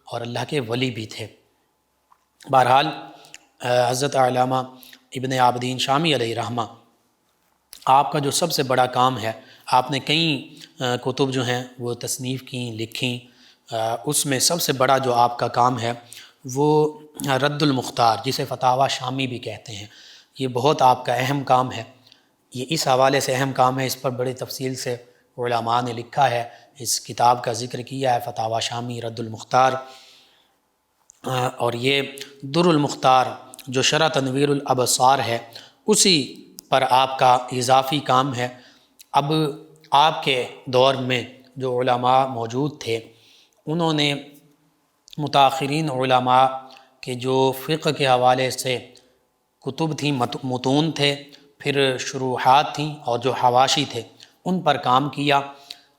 اور اللہ کے ولی بھی تھے۔ بہرحال حضرت علامہ ابن عابدین شامی علیہ رحمہ آپ کا جو سب سے بڑا کام ہے، آپ نے کئی کتب جو ہیں وہ تصنیف کی، لکھیں، اس میں سب سے بڑا جو آپ کا کام ہے وہ رد المختار، جسے فتاوی شامی بھی کہتے ہیں، یہ بہت آپ کا اہم کام ہے۔ یہ اس حوالے سے اہم کام ہے، اس پر بڑی تفصیل سے علماء نے لکھا ہے، اس کتاب کا ذکر کیا ہے، فتاوی شامی رد المختار۔ اور یہ در المختار جو شرح تنویر الابصار ہے، اسی پر آپ کا اضافی کام ہے۔ اب آپ کے دور میں جو علماء موجود تھے، انہوں نے متاخرین علماء کے جو فقہ کے حوالے سے کتب تھیں، متون تھے، پھر شروحات تھیں، اور جو حواشی تھے، ان پر کام کیا،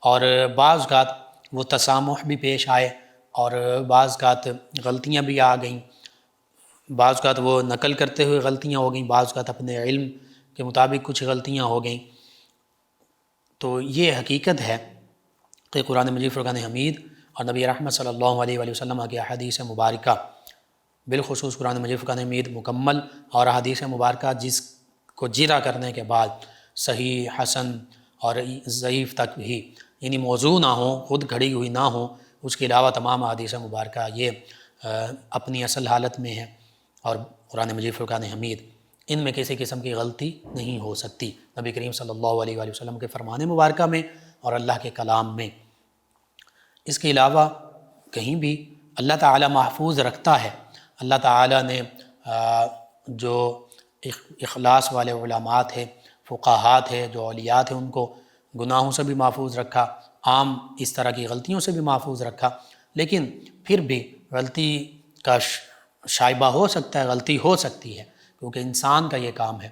اور بعض اوقات وہ تسامح بھی پیش آئے، اور بعض اوقات غلطیاں بھی آ گئیں، بعض اوقات وہ نقل کرتے ہوئے غلطیاں ہو گئیں، بعض اوقات اپنے علم کے مطابق کچھ غلطیاں ہو گئیں۔ تو یہ حقیقت ہے کہ قرآن مجید، فرقان حمید اور نبی رحمت صلی اللہ علیہ وآلہ وسلم کی احادیث مبارکہ، بالخصوص قرآن مجید فرقان حمید مکمل، اور احادیث مبارکہ جس کو جرا کرنے کے بعد صحیح، حسن اور ضعیف تک بھی، یعنی موضوع نہ ہوں، خود گھڑی ہوئی نہ ہوں، اس کے علاوہ تمام احادیث مبارکہ یہ اپنی اصل حالت میں ہے، اور قرآن مجید فرقان حمید ان میں کسی قسم کی غلطی نہیں ہو سکتی، نبی کریم صلی اللہ علیہ وآلہ وسلم کے فرمان مبارکہ میں اور اللہ کے کلام میں۔ اس کے علاوہ کہیں بھی اللہ تعالی محفوظ رکھتا ہے۔ اللہ تعالی نے جو اخلاص والے علماء تھے، فقہاء تھے، جو اولیاء تھے، ان کو گناہوں سے بھی محفوظ رکھا، عام اس طرح کی غلطیوں سے بھی محفوظ رکھا، لیکن پھر بھی غلطی کا شائبہ ہو سکتا ہے، غلطی ہو سکتی ہے، کیونکہ انسان کا یہ کام ہے۔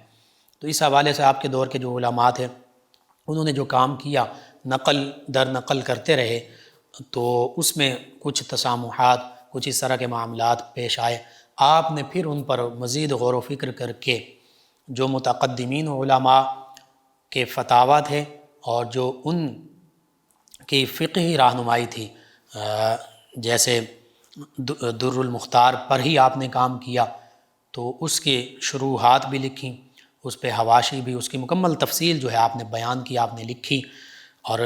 تو اس حوالے سے آپ کے دور کے جو علماء تھے، انہوں نے جو کام کیا، نقل در نقل کرتے رہے، تو اس میں کچھ تسامحات، کچھ اس طرح کے معاملات پیش آئے۔ آپ نے پھر ان پر مزید غور و فکر کر کے جو متقدمین علماء کے فتاویٰ تھے اور جو ان کی فقہی رہنمائی تھی، جیسے در المختار پر ہی آپ نے کام کیا، تو اس کے شروحات بھی لکھیں، اس پہ حواشی بھی، اس کی مکمل تفصیل جو ہے آپ نے بیان کی، آپ نے لکھی، اور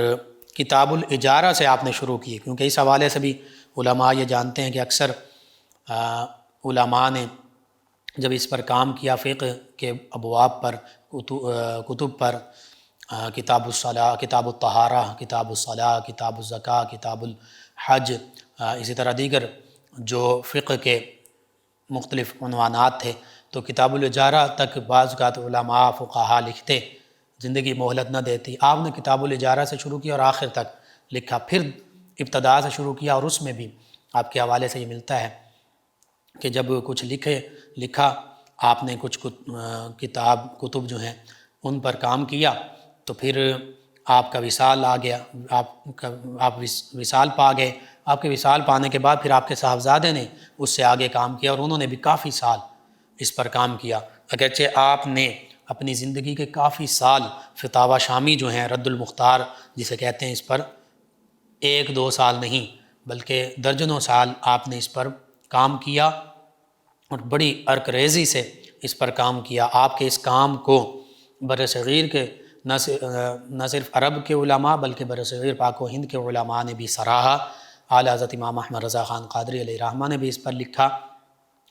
کتاب الاجارہ سے آپ نے شروع کی، کیونکہ اس حوالے سے بھی علماء یہ جانتے ہیں کہ اکثر علماء نے جب اس پر کام کیا، فقہ کے ابواب پر، کتب پر، کتاب الصلاۃ، کتاب الطہارہ، کتاب الصلاۃ، کتاب الزکوٰۃ، کتاب الحج، اسی طرح دیگر جو فقہ کے مختلف عنوانات تھے، تو کتاب الاجارہ تک بعض اوقات علماء فقہاء لکھتے، زندگی مہلت نہ دیتی۔ آپ نے کتاب الاجارہ سے شروع کیا اور آخر تک لکھا، پھر ابتدا سے شروع کیا، اور اس میں بھی آپ کے حوالے سے یہ ملتا ہے کہ جب کچھ لکھا آپ نے، کچھ کتب جو ہیں ان پر کام کیا، تو پھر آپ کا وصال آ گیا، آپ وصال پا گئے۔ آپ کے وصال پانے کے بعد پھر آپ کے صاحبزادے نے اس سے آگے کام کیا، اور انہوں نے بھی کافی سال اس پر کام کیا، اگرچہ آپ نے اپنی زندگی کے کافی سال فتاوی شامی جو ہیں، رد المختار جسے کہتے ہیں، اس پر 1-2 سال نہیں بلکہ درجنوں سال آپ نے اس پر کام کیا، اور بڑی عرق ریزی سے اس پر کام کیا۔ آپ کے اس کام کو برصغیر کے نہ صرف عرب کے علماء بلکہ برصغیر پاک و ہند کے علماء نے بھی سراہا۔ اعلیٰ حضرت امام احمد رضا خان قادری علیہ رحمہ نے بھی اس پر لکھا،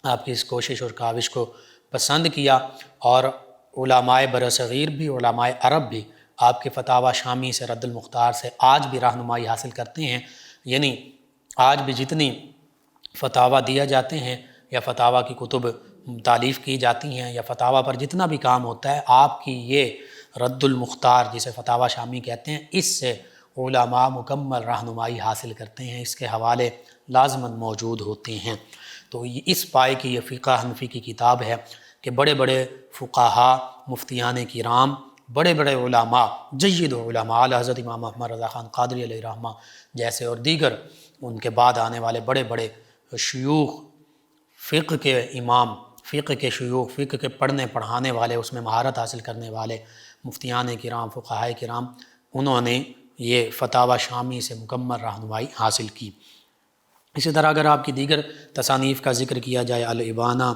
آپ کی اس کوشش اور کاوش کو پسند کیا، اور علماء برصغیر بھی، علماء عرب بھی آپ کے فتاوی شامی سے، رد المختار سے آج بھی رہنمائی حاصل کرتے ہیں۔ یعنی آج بھی جتنی فتاویٰ دیا جاتے ہیں یا فتاویٰ کی کتب تالیف کی جاتی ہیں یا فتاویٰ پر جتنا بھی کام ہوتا ہے، آپ کی یہ رد المختار جسے فتاوی شامی کہتے ہیں، اس سے علماء مکمل رہنمائی حاصل کرتے ہیں، اس کے حوالے لازماً موجود ہوتے ہیں۔ تو اس پائے کی یہ فقہ حنفی کی کتاب ہے کہ بڑے بڑے فقہاء، مفتیان کرام، بڑے بڑے علماء، جید علماء، اعلیٰ حضرت امام احمد رضا خان قادری علیہ رحمہ جیسے اور دیگر ان کے بعد آنے والے بڑے بڑے شیوخ، فقہ کے امام، فقہ کے شیوخ، فقہ کے پڑھنے پڑھانے والے، اس میں مہارت حاصل کرنے والے مفتیان کرام، فقہائے کرام، انہوں نے یہ فتاوی شامی سے مکمل رہنمائی حاصل کی۔ اسی طرح اگر آپ کی دیگر تصانیف کا ذکر کیا جائے، الابانہ،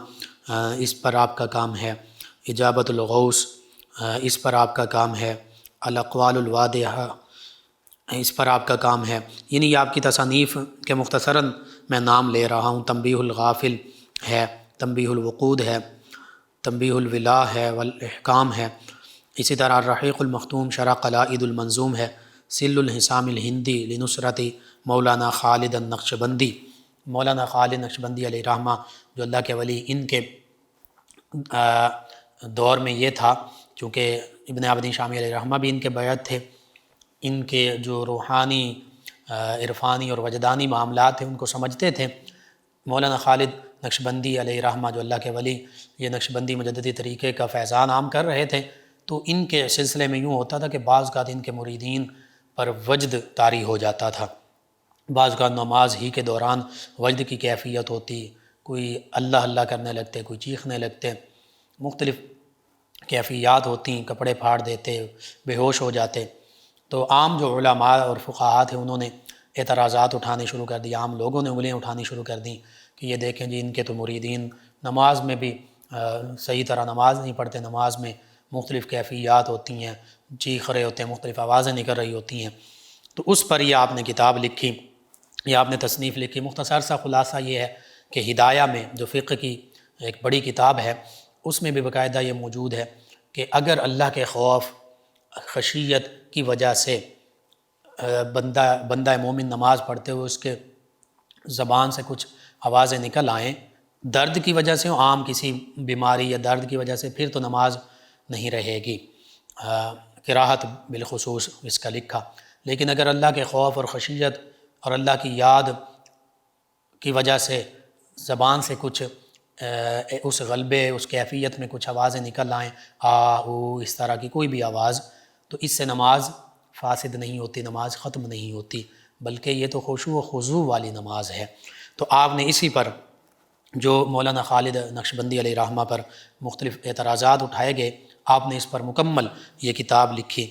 اس پر آپ کا کام ہے، اجابۃ الغوث، اس پر آپ کا کام ہے، الاقوال الواضحہ، اس پر آپ کا کام ہے، یعنی یہ آپ کی تصانیف کے مختصراً میں نام لے رہا ہوں۔ تنبیہ الغافل ہے، تنبیہ الوقود ہے، تنبیہ الولا ہے والاحکام ہے، اسی طرح الرحیق المختوم شرح قلائد المنظوم ہے، سل الحسام الہندی لنصرت مولانا خالد النقشبندی، مولانا خالد نقشبندی علیہ رحمہ جو اللہ کے ولی، ان کے دور میں یہ تھا، چونکہ ابن عابدین شامی علیہ رحمہ بھی ان کے بیعت تھے، ان کے جو روحانی، عرفانی اور وجدانی معاملات ہیں ان کو سمجھتے تھے۔ مولانا خالد نقشبندی علیہ رحمہ جو اللہ کے ولی، یہ نقشبندی مجددی طریقے کا فیضان عام کر رہے تھے، تو ان کے سلسلے میں یوں ہوتا تھا کہ بعض اوقات ان کے مریدین پر وجد طاری ہو جاتا تھا، بعض اوقات نماز ہی کے دوران وجد کی کیفیت ہوتی، کوئی اللہ اللہ کرنے لگتے، کوئی چیخنے لگتے، مختلف کیفیات ہوتی، کپڑے پھاڑ دیتے، بے ہوش ہو جاتے۔ تو عام جو علماء اور فقہاء تھے انہوں نے اعتراضات اٹھانے شروع کر دی، عام لوگوں نے انگلیاں اٹھانی شروع کر دیں کہ یہ دیکھیں جی ان کے تو مریدین نماز میں بھی صحیح طرح نماز نہیں پڑھتے، نماز میں مختلف کیفیات ہوتی ہیں، چیخ رہے ہوتے ہیں، مختلف آوازیں نکل رہی ہوتی ہیں۔ تو اس پر یہ آپ نے کتاب لکھی، یہ آپ نے تصنیف لکھی۔ مختصر سا خلاصہ یہ ہے کہ ہدایہ میں جو فقہ کی ایک بڑی کتاب ہے، اس میں بھی باقاعدہ یہ موجود ہے کہ اگر اللہ کے خوف، خشیت کی وجہ سے بندہ مومن نماز پڑھتے ہوئے اس کے زبان سے کچھ آوازیں نکل آئیں، درد کی وجہ سے، عام کسی بیماری یا درد کی وجہ سے، پھر تو نماز نہیں رہے گی، کراہت بالخصوص اس کا لکھا۔ لیکن اگر اللہ کے خوف اور خشیت اور اللہ کی یاد کی وجہ سے زبان سے کچھ اس غلبے، اس کیفیت میں کچھ آوازیں نکل آئیں، او، اس طرح کی کوئی بھی آواز، تو اس سے نماز فاسد نہیں ہوتی، نماز ختم نہیں ہوتی، بلکہ یہ تو خشوع و خضوع والی نماز ہے۔ تو آپ نے اسی پر جو مولانا خالد نقشبندی علیہ رحمہ پر مختلف اعتراضات اٹھائے گئے، آپ نے اس پر مکمل یہ کتاب لکھی،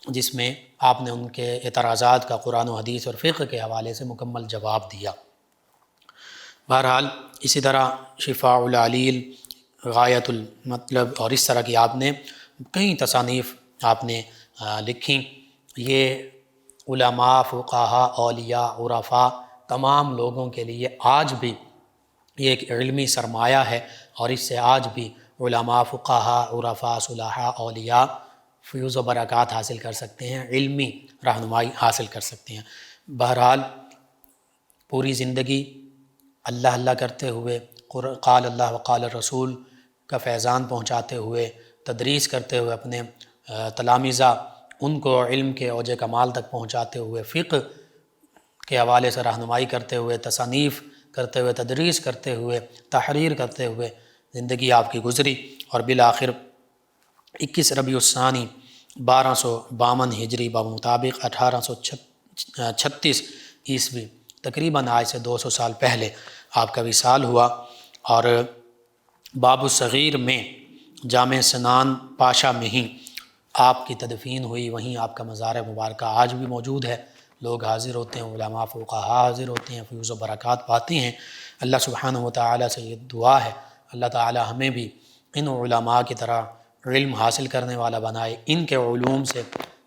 جس میں آپ نے ان کے اعتراضات کا قرآن و حدیث اور فقہ کے حوالے سے مکمل جواب دیا۔ بہرحال اسی طرح شفاء العلیل، غایت المطلب اور اس طرح کی آپ نے کئی تصانیف آپ نے لکھی۔ یہ علماء، فقہاء، اولیاء، عرفاء، تمام لوگوں کے لیے آج بھی یہ ایک علمی سرمایہ ہے، اور اس سے آج بھی علماء، فقہاء، عرفاء، صلحاء، اولیاء فیوز و برکات حاصل کر سکتے ہیں، علمی رہنمائی حاصل کر سکتے ہیں۔ بہرحال پوری زندگی اللہ اللہ کرتے ہوئے، قال اللہ وقال الرسول کا فیضان پہنچاتے ہوئے، تدریس کرتے ہوئے، اپنے تلامذہ ان کو علم کے اوج کمال تک پہنچاتے ہوئے، فقہ کے حوالے سے رہنمائی کرتے ہوئے، تصانیف کرتے ہوئے، تدریس کرتے ہوئے، تحریر کرتے ہوئے زندگی آپ کی گزری، اور بالآخر 21 ربیع الثانی 1252 ہجری بمطابق 1836 عیسوی، تقریباً آج سے 200 سال پہلے آپ کا وصال ہوا، اور باب الصغیر میں جامع سنان پاشا میں ہی آپ کی تدفین ہوئی، وہیں آپ کا مزار مبارکہ آج بھی موجود ہے، لوگ حاضر ہوتے ہیں، علماء فقہاء حاضر ہوتے ہیں، فیوز و برکات پاتے ہیں۔ اللہ سبحانہ و تعالیٰ سے یہ دعا ہے، اللہ تعالیٰ ہمیں بھی ان علماء کی طرح علم حاصل کرنے والا بنائے، ان کے علوم سے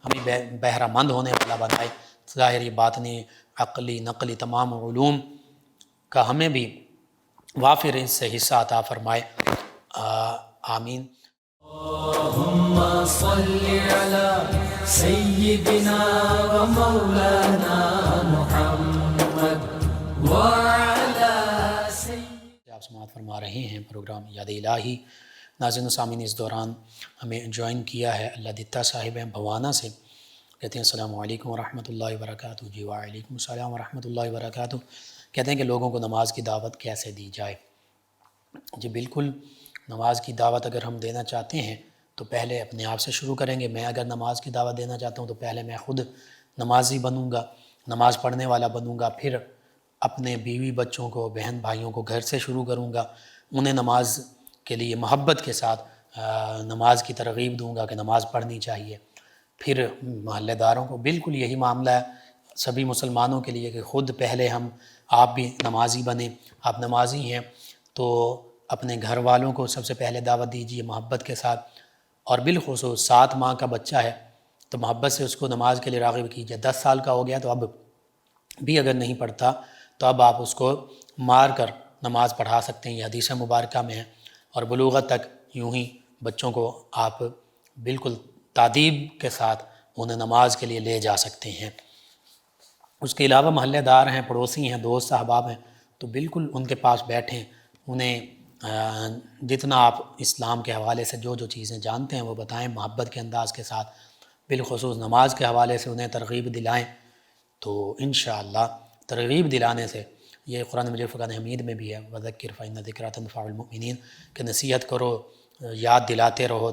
ہمیں بہرہ مند ہونے والا بنائے، ظاہری باطنی عقلی نقلی تمام علوم کا ہمیں بھی وافر اس سے حصہ عطا فرمائے، آمین۔ اللهم صل على سيدنا ومولانا محمد وعلى آپ سماعت فرما رہے ہیں پروگرام یاد الہی۔ ناظرین و سامعین، اس دوران ہمیں جوائن کیا ہے اللہ دتا صاحب ہیں بھوانہ سے، کہتے ہیں السلام علیکم ورحمۃ اللہ وبرکاتہ۔ جی وعلیکم السلام ورحمۃ اللہ وبرکاتہ۔ کہتے ہیں کہ لوگوں کو نماز کی دعوت کیسے دی جائے؟ جی بالکل، نماز کی دعوت اگر ہم دینا چاہتے ہیں تو پہلے اپنے آپ سے شروع کریں گے۔ میں اگر نماز کی دعوت دینا چاہتا ہوں تو پہلے میں خود نمازی بنوں گا، نماز پڑھنے والا بنوں گا، پھر اپنے بیوی بچوں کو، بہن بھائیوں کو گھر سے شروع کروں گا، انہیں نماز کے لیے محبت کے ساتھ نماز کی ترغیب دوں گا کہ نماز پڑھنی چاہیے۔ پھر محلے داروں کو، بالکل یہی معاملہ ہے سبھی مسلمانوں کے لیے کہ خود پہلے آپ بھی نمازی بنیں۔ آپ نمازی ہیں تو اپنے گھر والوں کو سب سے پہلے دعوت دیجیے محبت کے ساتھ، اور بالخصوص 7 ماہ کا بچہ ہے تو محبت سے اس کو نماز کے لیے راغب کیجیے۔ 10 سال کا ہو گیا تو اب بھی اگر نہیں پڑھتا تو اب آپ اس کو مار کر نماز پڑھا سکتے ہیں، یہ حدیث مبارکہ میں ہے۔ اور بلوغت تک یوں ہی بچوں کو آپ بالکل تادیب کے ساتھ انہیں نماز کے لیے لے جا سکتے ہیں۔ اس کے علاوہ محلے دار ہیں، پڑوسی ہیں، دوست احباب ہیں، تو بالکل ان کے پاس بیٹھیں، انہیں جتنا آپ اسلام کے حوالے سے جو چیزیں جانتے ہیں وہ بتائیں محبت کے انداز کے ساتھ، بالخصوص نماز کے حوالے سے انہیں ترغیب دلائیں۔ تو انشاءاللہ ترغیب دلانے سے، یہ قرآن مجید فرقان حمید میں بھی ہے وَذَكِّرْ فَإِنَّ الذِّكْرَىٰ تَنفَعُ الْمُؤْمِنِينَ، کہ نصیحت کرو، یاد دلاتے رہو،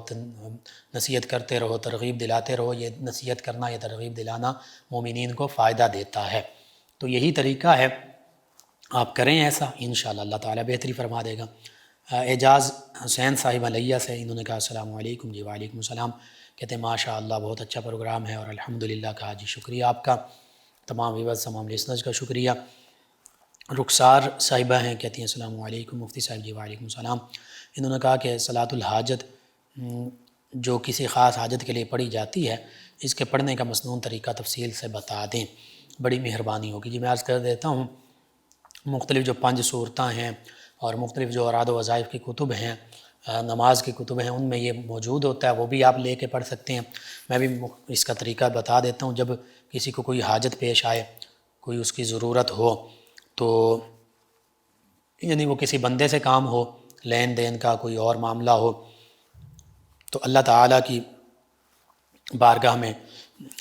نصیحت کرتے رہو، ترغیب دلاتے رہو۔ یہ نصیحت کرنا، یہ ترغیب دلانا مومنین کو فائدہ دیتا ہے۔ تو یہی طریقہ ہے، آپ کریں ایسا، انشاءاللہ اللہ تعالیٰ بہتری فرما دے گا۔ اعجاز حسین صاحب علیہ سے، انہوں نے کہا السلام علیکم۔ جی وعلیکم السلام۔ کہتے ہیں ماشاءاللہ بہت اچھا پروگرام ہے اور الحمدللہ کہا۔ جی شکریہ آپ کا، تمام ویورز، تمام لسنرز کا شکریہ۔ رخسار صاحبہ ہیں، کہتی ہیں السلام علیکم مفتی صاحب۔ جی وعلیکم السلام۔ انہوں نے کہا کہ صلاۃ الحاجت جو کسی خاص حاجت کے لیے پڑھی جاتی ہے، اس کے پڑھنے کا مسنون طریقہ تفصیل سے بتا دیں، بڑی مہربانی ہوگی۔ جی میں عرض کر دیتا ہوں، مختلف جو 5 صورتیں ہیں اور مختلف جو اوراد و وظائف کی کتب ہیں، نماز کی کتب ہیں، ان میں یہ موجود ہوتا ہے، وہ بھی آپ لے کے پڑھ سکتے ہیں۔ میں بھی اس کا طریقہ بتا دیتا ہوں۔ جب کسی کو کوئی حاجت پیش آئے، کوئی اس کی ضرورت ہو، تو یعنی وہ کسی بندے سے کام ہو، لین دین کا کوئی اور معاملہ ہو، تو اللہ تعالیٰ کی بارگاہ میں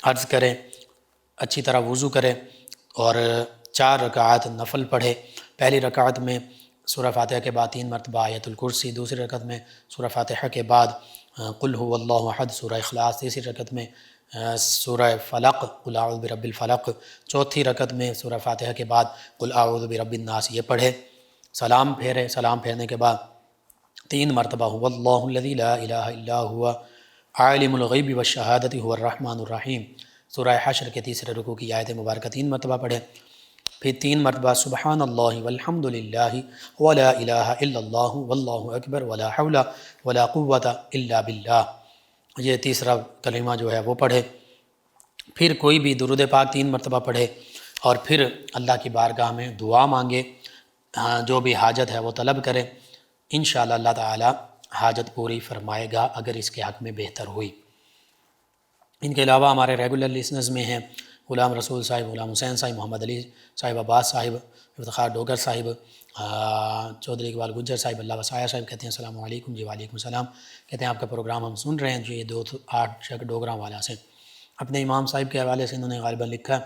عرض کرے، اچھی طرح وضو کرے اور 4 رکعات نفل پڑھے۔ پہلی رکعت میں سورہ فاتحہ کے بعد 3 مرتبہ آیت الکرسی، دوسری رکعت میں سورہ فاتحہ کے بعد قل هو اللہ احد، سورہ اخلاص، تیسری رکعت میں سورہ فلق، قل اعوذ برب الفلق، چوتھی رکعت میں سورہ فاتحہ کے بعد قل اعوذ برب الناس، یہ پڑھے۔ سلام پھیرے، سلام پھیرنے کے بعد 3 مرتبہ هو اللہ الذی لا الہ الا هو عالم الغیب والشہادۃ هو الرحمن الرحیم، سورہ حشر کے تیسرے رکوع کی آیت مبارکہ 3 مرتبہ پڑھے۔ پھر 3 مرتبہ سبحان اللہ والحمد للہ ولا الہ الا اللہ واللہ اکبر ولا حول ولا قوة الا باللہ، یہ تیسرا کلمہ جو ہے وہ پڑھے۔ پھر کوئی بھی درود پاک 3 مرتبہ پڑھے اور پھر اللہ کی بارگاہ میں دعا مانگے، جو بھی حاجت ہے وہ طلب کرے، انشاءاللہ اللہ تعالی حاجت پوری فرمائے گا اگر اس کے حق میں بہتر ہوئی۔ ان کے علاوہ ہمارے ریگولر لسنرز میں ہیں غلام رسول صاحب، غلام حسین صاحب، محمد علی صاحب، عباس صاحب، افتخار ڈوگر صاحب، چودھری اقبال گجر صاحب، اللہ وسایہ صاحب، کہتے ہیں السلام علیکم۔ جی وعلیکم السلام۔ کہتے ہیں آپ کا پروگرام ہم سن رہے ہیں جی 28 شک ڈوگراں والا سے۔ اپنے امام صاحب کے حوالے سے انہوں نے غالباً لکھا،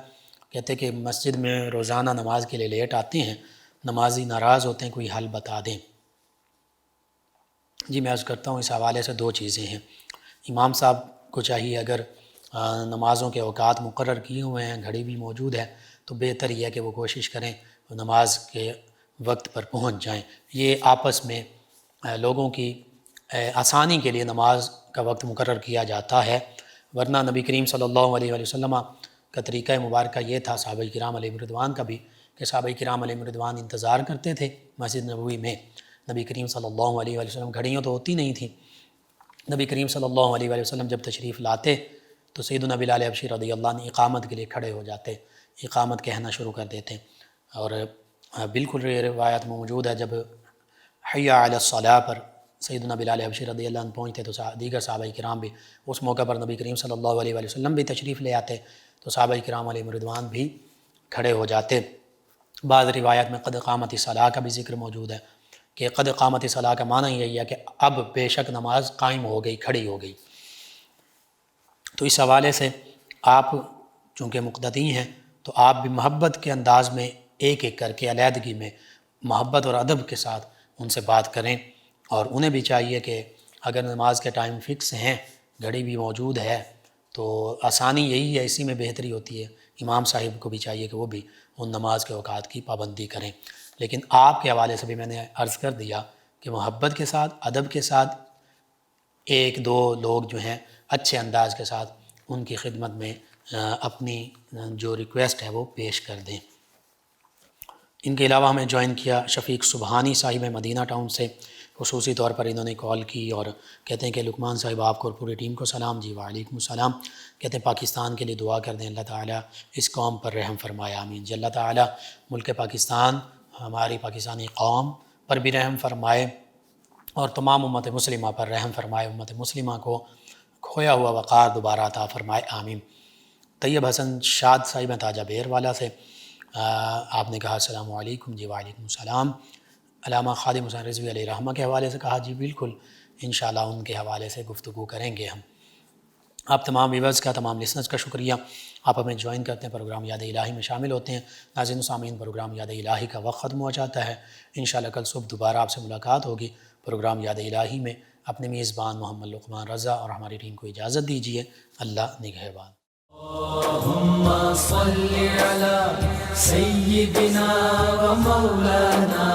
کہتے ہیں کہ مسجد میں روزانہ نماز کے لیے لیٹ آتے ہیں، نمازی ناراض ہوتے ہیں، کوئی حل بتا دیں۔ جی میں عرض کرتا ہوں، اس حوالے سے 2 چیزیں ہیں۔ امام صاحب کو چاہیے، اگر نمازوں کے اوقات مقرر کیے ہوئے ہیں، گھڑی بھی موجود ہے، تو بہتر یہ ہے کہ وہ کوشش کریں نماز کے وقت پر پہنچ جائیں۔ یہ آپس میں لوگوں کی آسانی کے لیے نماز کا وقت مقرر کیا جاتا ہے، ورنہ نبی کریم صلی اللہ علیہ وآلہ وسلم کا طریقہ مبارکہ یہ تھا، صحابہ کرام علیہم رضوان کا بھی، کہ صحابہ کرام علیہم رضوان انتظار کرتے تھے مسجد نبوی میں۔ نبی کریم صلی اللہ علیہ وآلہ وسلم، گھڑیوں تو ہوتی نہیں تھیں، نبی کریم صلی اللہ علیہ وآلہ وسلم جب تشریف لاتے تو سیدنا بلال حبشی رضی اللہ عنہ اقامت کے لیے کھڑے ہو جاتے، اقامت کہنا شروع کر دیتے، اور بالکل یہ روایت موجود ہے، جب حی علی الصلاۃ پر سیدنا بلال حبشی رضی اللہ عنہ پہنچتے تو دیگر صحابہ کرام بھی اس موقع پر نبی کریم صلی اللہ علیہ وآلہ وسلم بھی تشریف لے آتے، تو صحابہ کرام علیہم رضوان بھی کھڑے ہو جاتے۔ بعض روایت میں قد قامت الصلاۃ کا بھی ذکر موجود ہے، کہ قد قامت الصلاۃ کا معنی یہی ہے کہ اب بے شک نماز قائم ہو گئی، کھڑی ہو گئی۔ تو اس حوالے سے آپ چونکہ مقتدی ہیں تو آپ بھی محبت کے انداز میں ایک ایک کر کے علیحدگی میں محبت اور ادب کے ساتھ ان سے بات کریں، اور انہیں بھی چاہیے کہ اگر نماز کے ٹائم فکس ہیں، گھڑی بھی موجود ہے، تو آسانی یہی ہے، اسی میں بہتری ہوتی ہے۔ امام صاحب کو بھی چاہیے کہ وہ بھی ان نماز کے اوقات کی پابندی کریں۔ لیکن آپ کے حوالے سے بھی میں نے عرض کر دیا کہ محبت کے ساتھ، ادب کے ساتھ ایک دو لوگ جو ہیں اچھے انداز کے ساتھ ان کی خدمت میں اپنی جو ریکویسٹ ہے وہ پیش کر دیں۔ ان کے علاوہ ہمیں جوائن کیا شفیق سبحانی صاحب مدینہ ٹاؤن سے، خصوصی طور پر انہوں نے کال کی اور کہتے ہیں کہ لقمان صاحب آپ کو اور پوری ٹیم کو سلام۔ جی وعلیکم السلام۔ کہتے ہیں پاکستان کے لیے دعا کر دیں، اللہ تعالیٰ اس قوم پر رحم فرمائے، آمین۔ جی اللہ تعالیٰ ملک پاکستان، ہماری پاکستانی قوم پر بھی رحم فرمائے اور تمام امت مسلمہ پر رحم فرمائے، امت مسلمہ کو کھویا ہوا وقار دوبارہ عطا فرمائے، آمین۔ طیب حسن شاد صاحب تاجہ بیر والا سے آپ نے کہا السلام علیکم۔ جی وعلیکم السلام۔ علامہ خادم حسین رضوی علیہ رحمہ کے حوالے سے کہا جی بالکل، انشاءاللہ ان کے حوالے سے گفتگو کریں گے ہم۔ آپ تمام ویورز کا، تمام لسنرز کا شکریہ، آپ ہمیں جوائن کرتے ہیں، پروگرام یاد الہی میں شامل ہوتے ہیں۔ ناظرین و سامعین، پروگرام یاد الہی کا وقت ختم ہو جاتا ہے، انشاءاللہ کل صبح دوبارہ آپ سے ملاقات ہوگی پروگرام یاد الہی میں۔ اپنے میزبان محمد لقمان رضا اور ہماری ٹیم کو اجازت دیجیے، اللہ نگہبان۔ اللهم صل على سيدنا ومولانا